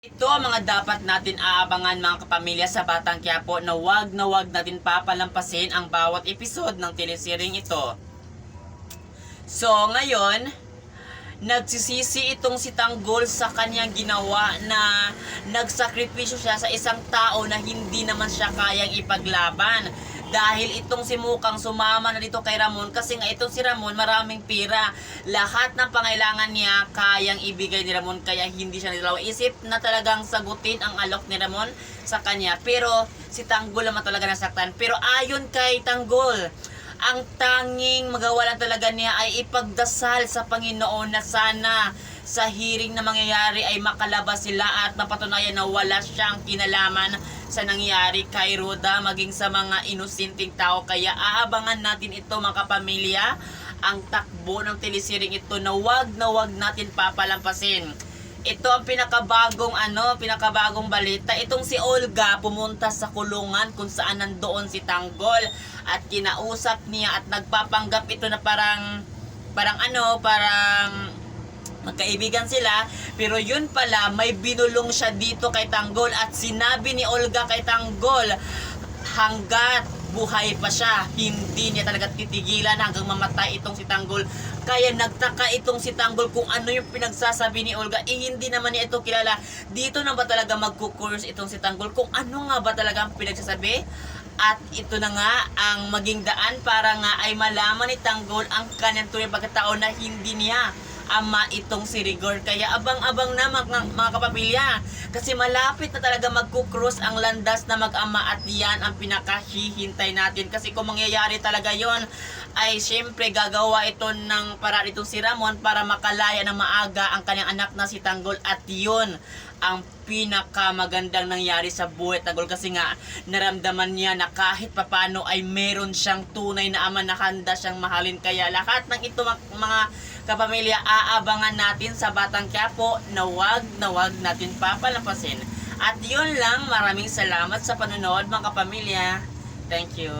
Ito ang mga dapat natin aabangan mga kapamilya sa Batang Quiapo na wag natin papalampasin ang bawat episode ng teleseryeng ito. So, ngayon, nagsisisi itong si Tanggol sa kanyang ginawa na nagsakripisyo siya sa isang tao na hindi naman siya kayang ipaglaban. Dahil itong si Mukang sumama na dito kay Ramon kasi nga itong si Ramon maraming pira. Lahat ng pangailangan niya kayang ibigay ni Ramon kaya hindi siya nagdalawang isip na talagang sagutin ang alok ni Ramon sa kanya. Pero si Tanggol naman talaga nasaktan. Pero ayon kay Tanggol, ang tanging magawa lang talaga niya ay ipagdasal sa Panginoon na sana sa hearing na mangyayari ay makalabas sila at mapatunayan na wala siyang kinalaman sa nangyari kay Roda maging sa mga inosenteng tao. Kaya aabangan natin ito mga kapamilya, ang takbo ng teleseryeng ito na wag natin papalampasin. Ito ang pinakabagong balita. Itong si Olga pumunta sa kulungan kung saan nandoon si Tanggol at kinausap niya at nagpapanggap ito na parang magkaibigan sila, pero yun pala may binulong siya dito kay Tanggol at sinabi ni Olga kay Tanggol hanggat buhay pa siya hindi niya talaga titigilan hanggang mamatay itong si Tanggol. Kaya nagtaka itong si Tanggol kung ano yung pinagsasabi ni Olga. Hindi naman niya ito kilala. Dito na ba talaga magkukurse itong si Tanggol kung ano nga ba talaga ang pinagsasabi? At ito na nga ang maging daan para nga ay malaman ni Tanggol ang kanyang tunay pagkatao na hindi niya ama itong si Rigor. Kaya abang-abang na mga kapamilya kasi malapit na talaga magkukross ang landas na mag-ama at yan ang pinakahihintay natin. Kasi kung mangyayari talaga yon ay syempre gagawa ito ng paraan itong si Ramon para makalaya ng maaga ang kanyang anak na si Tanggol at yun ang pinakamagandang nangyari sa buhay Tanggol kasi nga naramdaman niya na kahit papano ay meron siyang tunay na ama na handa siyang mahalin. Kaya lahat ng ito mga kapamilya aabangan natin sa Batang Quiapo na wag natin papalampasin. At yun lang, maraming salamat sa panonood mga kapamilya. Thank you.